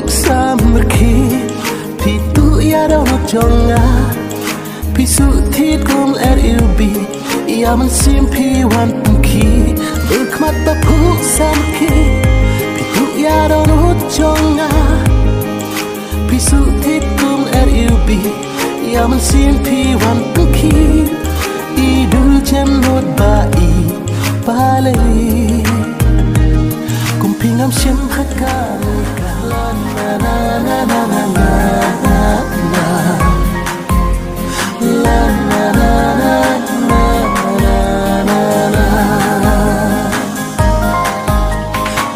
samrki pitu ya đâu jonga pisu thit kum rubi ya man sim pi wan ki berkhmat ba phu samki pitu ya đâu jonga pisu thit kum rubi ya man sim pi wan ki idul chem not ba I pale kumpingam shem khaka la na na na na na na na la na na na na na na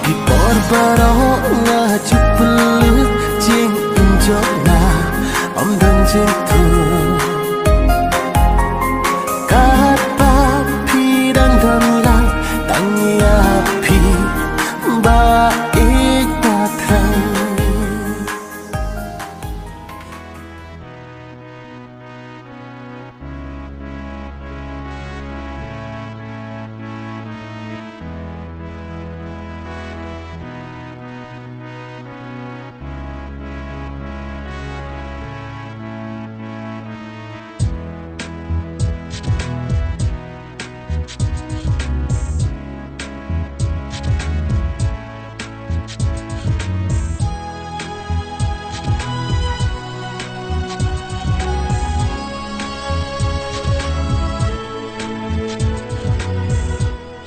di barbaro nga chupul jing injona om dan jentu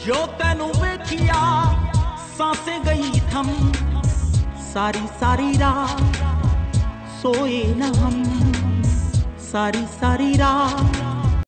जो तेनू वेखिया सांसें गई थम सारी सारी रात सोए न हम सारी सारी रात